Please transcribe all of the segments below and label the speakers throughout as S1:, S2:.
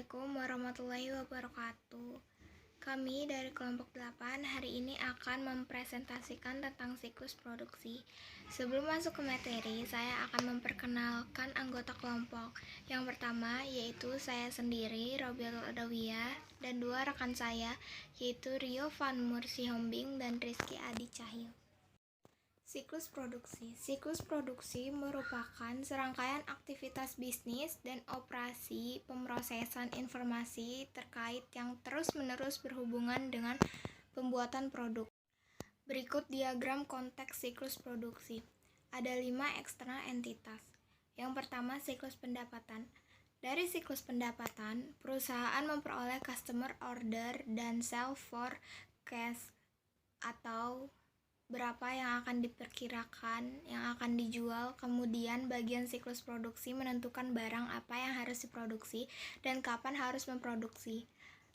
S1: Assalamualaikum warahmatullahi wabarakatuh. Kami dari kelompok 8 hari ini akan mempresentasikan tentang siklus produksi. Sebelum masuk ke materi, saya akan memperkenalkan anggota kelompok. Yang pertama yaitu saya sendiri, Robiatul Adawiyah, dan dua rekan saya yaitu Rio Van Mursihombing dan Rizky Adi Cahyo. Siklus produksi merupakan serangkaian aktivitas bisnis dan operasi pemrosesan informasi terkait yang terus-menerus berhubungan dengan pembuatan produk. Berikut diagram konteks siklus produksi. Ada 5 eksternal entitas. Yang pertama, siklus pendapatan. Dari siklus pendapatan, perusahaan memperoleh customer order dan sell forecast atau berapa yang akan diperkirakan yang akan dijual. Kemudian bagian siklus produksi menentukan barang apa yang harus diproduksi dan kapan harus memproduksi.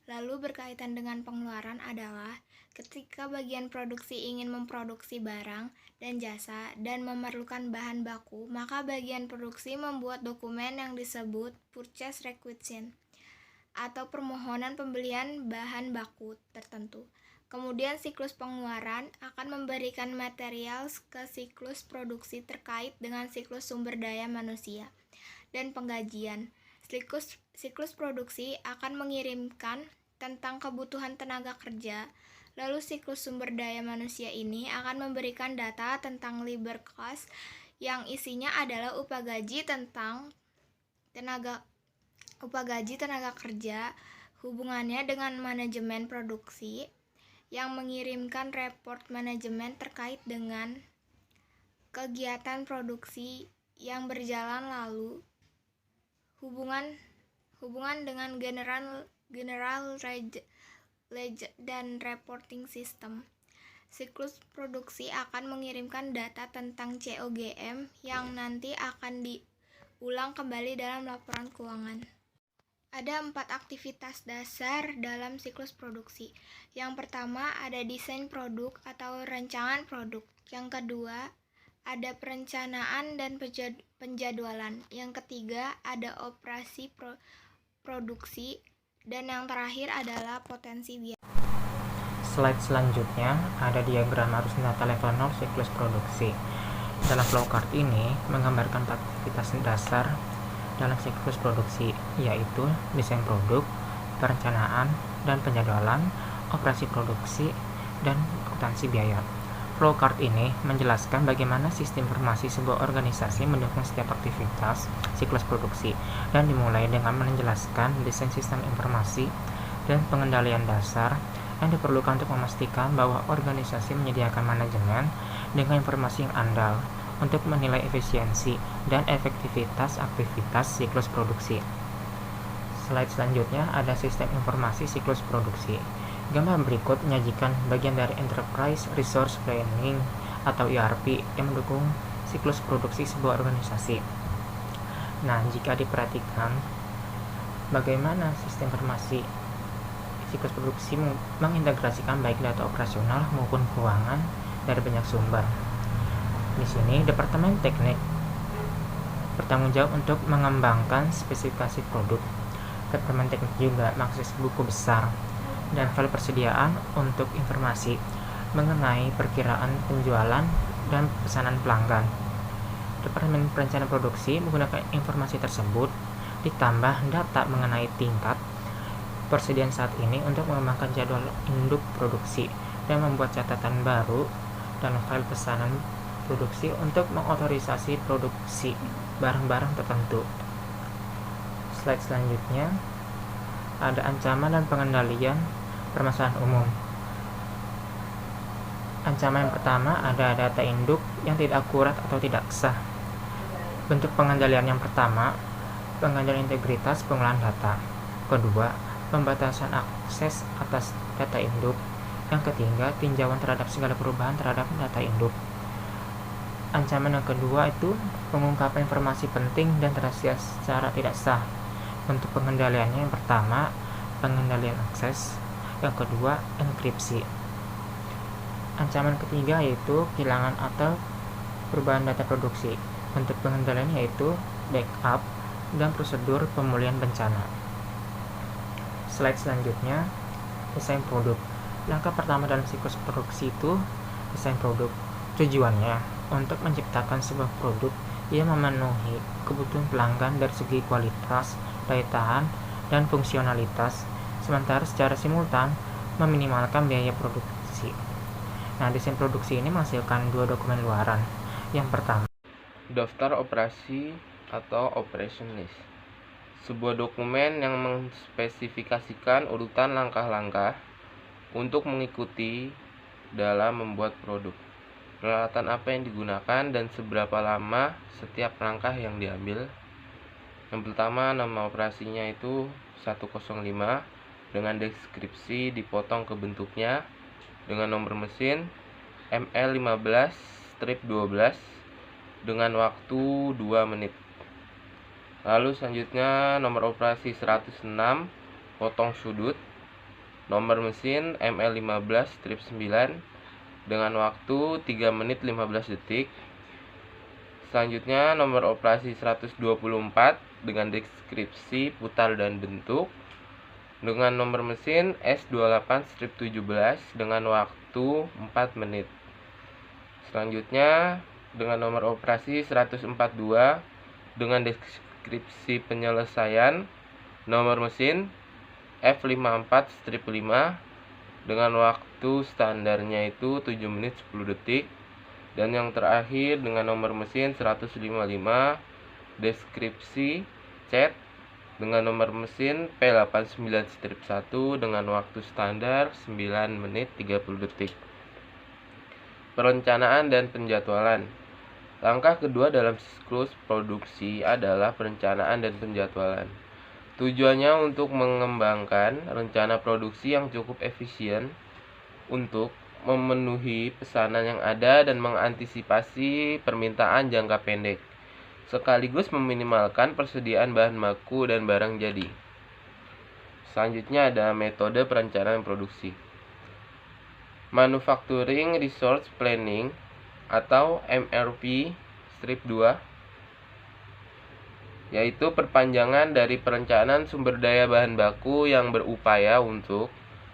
S1: Lalu berkaitan dengan pengeluaran adalah ketika bagian produksi ingin memproduksi barang dan jasa dan memerlukan bahan baku, maka bagian produksi membuat dokumen yang disebut purchase requisition atau permohonan pembelian bahan baku tertentu. Kemudian siklus pengeluaran akan memberikan material ke siklus produksi terkait dengan siklus sumber daya manusia dan penggajian. Siklus produksi akan mengirimkan tentang kebutuhan tenaga kerja. Lalu siklus sumber daya manusia ini akan memberikan data tentang labor cost yang isinya adalah upah gaji tenaga kerja, hubungannya dengan manajemen produksi, yang mengirimkan report manajemen terkait dengan kegiatan produksi yang berjalan, lalu hubungan dengan general ledger dan reporting system. Siklus produksi akan mengirimkan data tentang COGM yang nanti akan diulang kembali dalam laporan keuangan. Ada 4 aktivitas dasar dalam siklus produksi. Yang pertama ada desain produk atau rancangan produk. Yang kedua ada perencanaan dan penjadwalan. Yang ketiga ada operasi produksi. Dan yang terakhir adalah potensi biaya.
S2: Slide selanjutnya ada diagram arus data level 0 siklus produksi. Dalam flowchart ini menggambarkan aktivitas dasar dalam siklus produksi, yaitu desain produk, perencanaan dan penjadwalan, operasi produksi, dan akuntansi biaya. Flowchart ini menjelaskan bagaimana sistem informasi sebuah organisasi mendukung setiap aktivitas siklus produksi, dan dimulai dengan menjelaskan desain sistem informasi dan pengendalian dasar yang diperlukan untuk memastikan bahwa organisasi menyediakan manajemen dengan informasi yang andal untuk menilai efisiensi dan efektivitas aktivitas siklus produksi. Slide selanjutnya ada sistem informasi siklus produksi. Gambar berikut menyajikan bagian dari Enterprise Resource Planning atau ERP yang mendukung siklus produksi sebuah organisasi. Nah, jika diperhatikan bagaimana sistem informasi siklus produksi mengintegrasikan baik data operasional maupun keuangan dari banyak sumber. Di sini, Departemen Teknik bertanggung jawab untuk mengembangkan spesifikasi produk. Departemen Teknik juga mengakses buku besar dan file persediaan untuk informasi mengenai perkiraan penjualan dan pesanan pelanggan. Departemen Perencanaan Produksi menggunakan informasi tersebut ditambah data mengenai tingkat persediaan saat ini untuk mengembangkan jadwal induk produksi dan membuat catatan baru dalam file pesanan produksi untuk mengotorisasi produksi barang-barang tertentu. Slide selanjutnya ada ancaman dan pengendalian permasalahan umum. Ancaman yang pertama ada data induk yang tidak akurat atau tidak sah. Bentuk pengendalian yang pertama, pengendalian integritas pengolahan data. Kedua, pembatasan akses atas data induk. Yang ketiga, tinjauan terhadap segala perubahan terhadap data induk. Ancaman yang kedua itu pengungkapan informasi penting dan rahasia secara tidak sah. Untuk pengendaliannya yang pertama, pengendalian akses. Yang kedua, enkripsi. Ancaman ketiga yaitu kehilangan atau perubahan data produksi. Untuk pengendaliannya yaitu backup dan prosedur pemulihan bencana. Slide selanjutnya, desain produk. Langkah pertama dalam siklus produksi itu desain produk. Tujuannya untuk menciptakan sebuah produk yang memenuhi kebutuhan pelanggan dari segi kualitas, daya tahan, dan fungsionalitas, sementara secara simultan meminimalkan biaya produksi. Nah, desain produksi ini menghasilkan dua dokumen luaran. Yang pertama,
S3: daftar operasi atau operation list. Sebuah dokumen yang menspesifikasikan urutan langkah-langkah untuk mengikuti dalam membuat produk. Peralatan apa yang digunakan dan seberapa lama setiap langkah yang diambil. Yang pertama, nama operasinya itu 105 dengan deskripsi dipotong ke bentuknya dengan nomor mesin ML15-12 dengan waktu 2 menit. Lalu selanjutnya nomor operasi 106 potong sudut, nomor mesin ML15-9 dengan waktu 3 menit 15 detik. Selanjutnya nomor operasi 124 dengan deskripsi putar dan bentuk dengan nomor mesin S28-17 dengan waktu 4 menit. Selanjutnya dengan nomor operasi 142 dengan deskripsi penyelesaian nomor mesin F54-5 dengan waktu standarnya itu 7 menit 10 detik. Dan yang terakhir dengan nomor mesin 155 deskripsi cat dengan nomor mesin P89-1 dengan waktu standar 9 menit 30 detik. Perencanaan dan penjadwalan. Langkah kedua dalam siklus produksi adalah perencanaan dan penjadwalan. Tujuannya untuk mengembangkan rencana produksi yang cukup efisien untuk memenuhi pesanan yang ada dan mengantisipasi permintaan jangka pendek, sekaligus meminimalkan persediaan bahan baku dan barang jadi. Selanjutnya ada metode perencanaan produksi. Manufacturing Resource Planning atau MRP-2 yaitu perpanjangan dari perencanaan sumber daya bahan baku yang berupaya untuk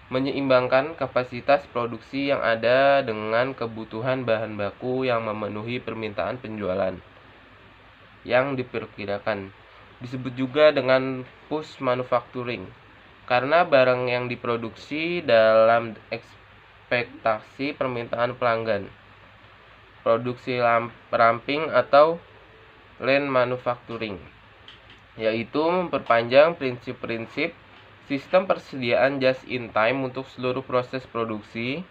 S3: menyeimbangkan kapasitas produksi yang ada dengan kebutuhan bahan baku yang memenuhi permintaan penjualan yang diperkirakan. Disebut juga dengan push manufacturing karena barang yang diproduksi dalam ekspektasi permintaan pelanggan. Produksi ramping atau lean manufacturing yaitu memperpanjang prinsip-prinsip sistem persediaan just in time untuk seluruh proses produksi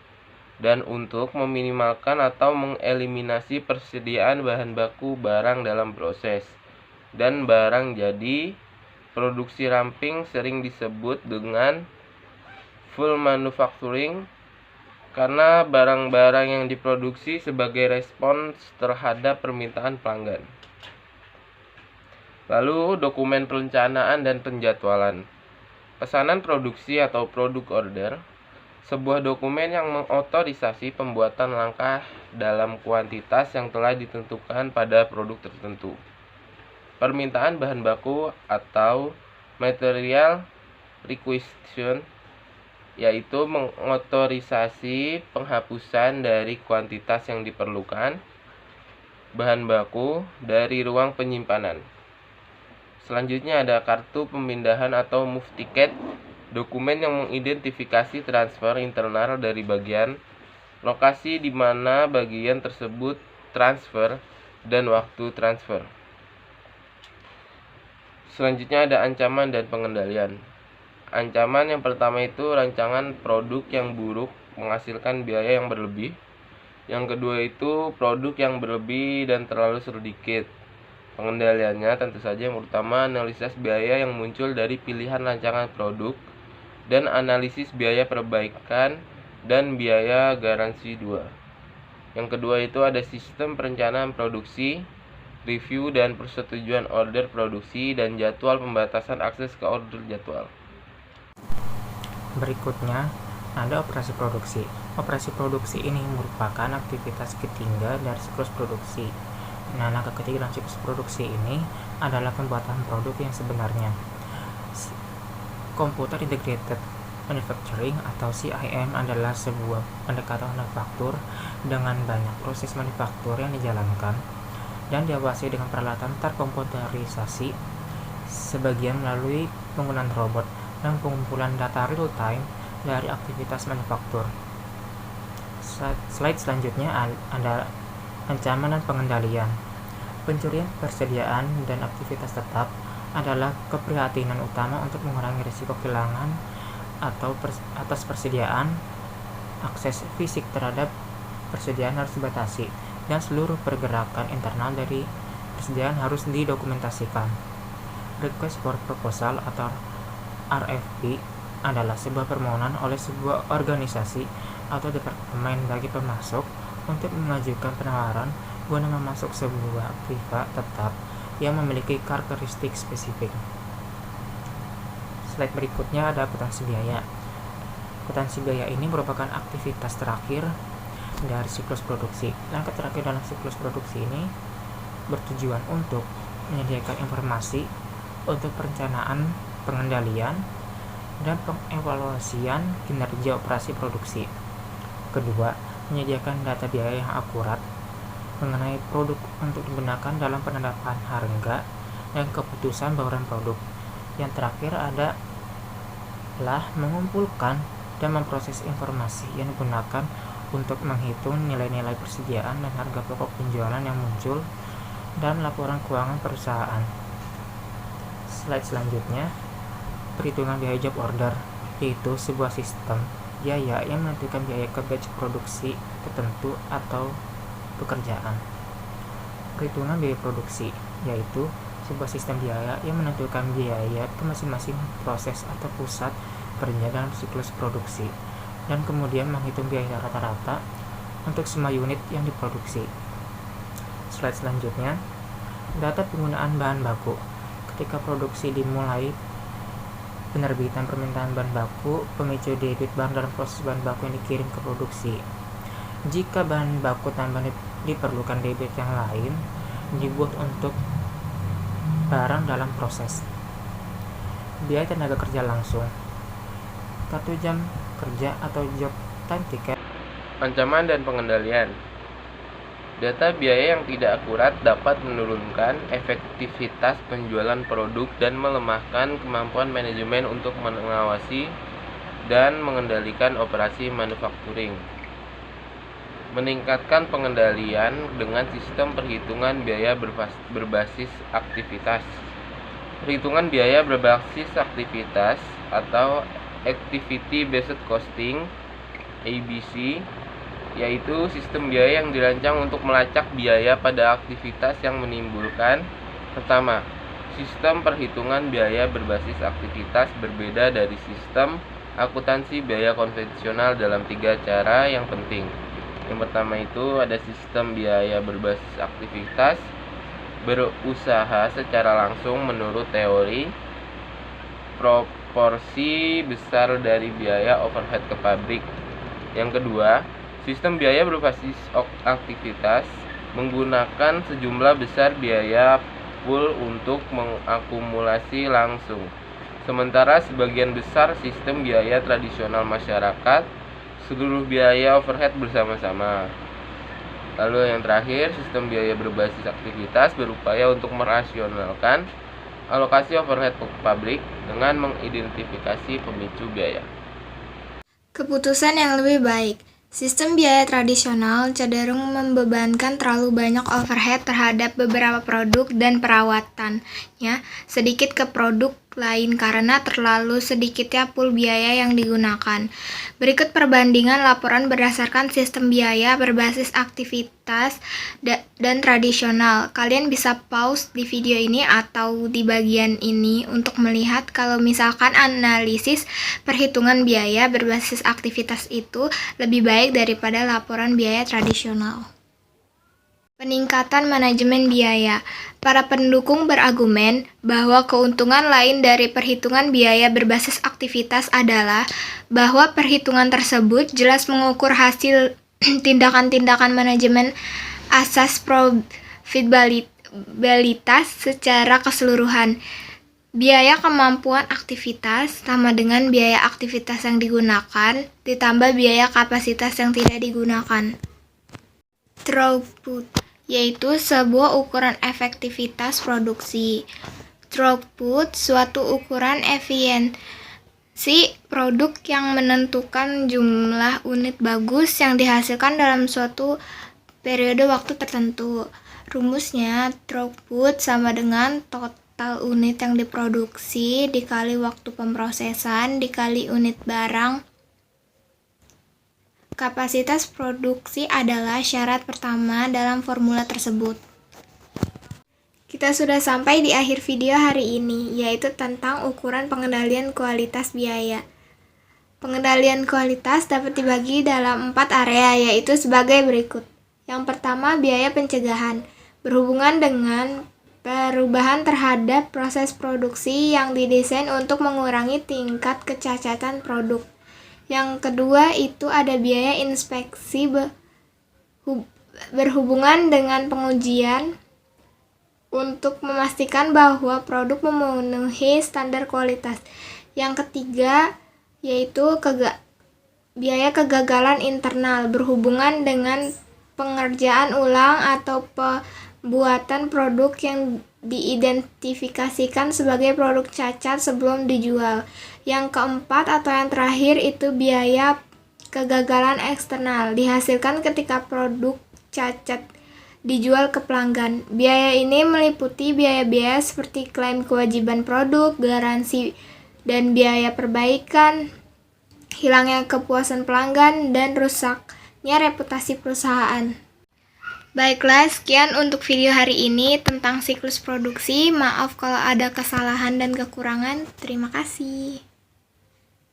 S3: dan untuk meminimalkan atau mengeliminasi persediaan bahan baku barang dalam proses dan barang jadi. Produksi ramping sering disebut dengan full manufacturing karena barang-barang yang diproduksi sebagai respons terhadap permintaan pelanggan. Lalu dokumen perencanaan dan penjadwalan. Pesanan produksi atau product order, sebuah dokumen yang mengotorisasi pembuatan langkah dalam kuantitas yang telah ditentukan pada produk tertentu. Permintaan bahan baku atau material requisition yaitu mengotorisasi penghapusan dari kuantitas yang diperlukan bahan baku dari ruang penyimpanan. Selanjutnya ada kartu pemindahan atau move ticket, dokumen yang mengidentifikasi transfer internal dari bagian, lokasi di mana bagian tersebut transfer, dan waktu transfer. Selanjutnya ada ancaman dan pengendalian. Ancaman yang pertama itu rancangan produk yang buruk menghasilkan biaya yang berlebih. Yang kedua itu produk yang berlebih dan terlalu sedikit. Pengendaliannya tentu saja yang pertama analisis biaya yang muncul dari pilihan rancangan produk dan analisis biaya perbaikan dan biaya garansi 2. Yang kedua itu ada sistem perencanaan produksi, review dan persetujuan order produksi dan jadwal pembatasan akses ke order jadwal.
S2: Berikutnya, ada operasi produksi. Operasi produksi ini merupakan aktivitas ketiga dari siklus produksi. Nah, langkah ketiga dalam siklus produksi ini adalah pembuatan produk yang sebenarnya. Computer Integrated Manufacturing atau CIM adalah sebuah pendekatan manufaktur dengan banyak proses manufaktur yang dijalankan dan diawasi dengan peralatan terkomputerisasi, sebagian melalui penggunaan robot dan pengumpulan data real-time dari aktivitas manufaktur. Slide selanjutnya ada ancaman dan pengendalian. Pencurian persediaan dan aktivitas tetap adalah keprihatinan utama untuk mengurangi risiko kehilangan atas persediaan. Akses fisik terhadap persediaan harus dibatasi, dan seluruh pergerakan internal dari persediaan harus didokumentasikan. Request for Proposal atau RFP adalah sebuah permohonan oleh sebuah organisasi atau departemen bagi pemasok untuk mengajukan penawaran guna memasok sebuah aktiva tetap yang memiliki karakteristik spesifik. Slide berikutnya ada akuntansi biaya. Akuntansi biaya ini merupakan aktivitas terakhir dari siklus produksi. Langkah terakhir dalam siklus produksi ini bertujuan untuk menyediakan informasi untuk perencanaan, pengendalian, dan pengevaluasian kinerja operasi produksi. Kedua, menyediakan data biaya yang akurat mengenai produk untuk digunakan dalam penetapan harga dan keputusan bauran produk. Yang terakhir adalah mengumpulkan dan memproses informasi yang digunakan untuk menghitung nilai-nilai persediaan dan harga pokok penjualan yang muncul dalam laporan keuangan perusahaan. Slide selanjutnya, perhitungan biaya job order, yaitu sebuah sistem biaya yang menentukan biaya ke batch produksi tertentu atau pekerjaan. Perhitungan biaya produksi, yaitu sebuah sistem biaya yang menentukan biaya ke masing-masing proses atau pusat kerja dalam siklus produksi, dan kemudian menghitung biaya rata-rata untuk semua unit yang diproduksi. Slide selanjutnya, data penggunaan bahan baku. Ketika produksi dimulai, penerbitan permintaan bahan baku, pemicu debit bahan dalam proses bahan baku yang dikirim ke produksi. Jika bahan baku tambahan diperlukan, debit yang lain dibuat untuk barang dalam proses. Biaya tenaga kerja langsung, 1 jam kerja atau job time ticket.
S3: Ancaman dan pengendalian. Data biaya yang tidak akurat dapat menurunkan efektivitas penjualan produk dan melemahkan kemampuan manajemen untuk mengawasi dan mengendalikan operasi manufacturing. Meningkatkan pengendalian dengan sistem perhitungan biaya berbasis aktivitas. Perhitungan biaya berbasis aktivitas atau Activity Based Costing (ABC), yaitu sistem biaya yang dirancang untuk melacak biaya pada aktivitas yang menimbulkan. Pertama, sistem perhitungan biaya berbasis aktivitas berbeda dari sistem akuntansi biaya konvensional dalam 3 cara yang penting. Yang pertama itu ada sistem biaya berbasis aktivitas berusaha secara langsung menurut teori proporsi besar dari biaya overhead ke pabrik. Yang kedua, sistem biaya berbasis aktivitas menggunakan sejumlah besar biaya pool untuk mengakumulasi langsung. Sementara sebagian besar sistem biaya tradisional masyarakat, seluruh biaya overhead bersama-sama. Lalu yang terakhir, sistem biaya berbasis aktivitas berupaya untuk merasionalkan alokasi overhead pabrik dengan mengidentifikasi pemicu biaya.
S1: Keputusan yang lebih baik. Sistem biaya tradisional cenderung membebankan terlalu banyak overhead terhadap beberapa produk dan perawatannya sedikit ke produk lain karena terlalu sedikitnya pool biaya yang digunakan. Berikut perbandingan laporan berdasarkan sistem biaya berbasis aktivitas dan tradisional. Kalian bisa pause di video ini atau di bagian ini untuk melihat kalau misalkan analisis perhitungan biaya berbasis aktivitas itu lebih baik daripada laporan biaya tradisional. Peningkatan manajemen biaya. Para pendukung berargumen bahwa keuntungan lain dari perhitungan biaya berbasis aktivitas adalah bahwa perhitungan tersebut jelas mengukur hasil tindakan-tindakan manajemen asas profitabilitas secara keseluruhan. Biaya kemampuan aktivitas sama dengan biaya aktivitas yang digunakan ditambah biaya kapasitas yang tidak digunakan. Throughput yaitu sebuah ukuran efektivitas produksi. Throughput suatu ukuran efisiensi produk yang menentukan jumlah unit bagus yang dihasilkan dalam suatu periode waktu tertentu. Rumusnya, throughput sama dengan total unit yang diproduksi dikali waktu pemrosesan dikali unit barang. Kapasitas produksi adalah syarat pertama dalam formula tersebut. Kita sudah sampai di akhir video hari ini, yaitu tentang ukuran pengendalian kualitas biaya. Pengendalian kualitas dapat dibagi dalam 4 area, yaitu sebagai berikut. Yang pertama, biaya pencegahan, berhubungan dengan perubahan terhadap proses produksi yang didesain untuk mengurangi tingkat kecacatan produk. Yang kedua itu ada biaya inspeksi berhubungan dengan pengujian untuk memastikan bahwa produk memenuhi standar kualitas. Yang ketiga yaitu biaya kegagalan internal berhubungan dengan pengerjaan ulang atau pembuatan produk yang diidentifikasikan sebagai produk cacat sebelum dijual. Yang keempat atau yang terakhir itu biaya kegagalan eksternal dihasilkan ketika produk cacat dijual ke pelanggan. Biaya ini meliputi biaya-biaya seperti klaim kewajiban produk, garansi dan biaya perbaikan, hilangnya kepuasan pelanggan, dan rusaknya reputasi perusahaan. Baiklah, sekian untuk video hari ini tentang siklus produksi. Maaf kalau ada kesalahan dan kekurangan. Terima kasih.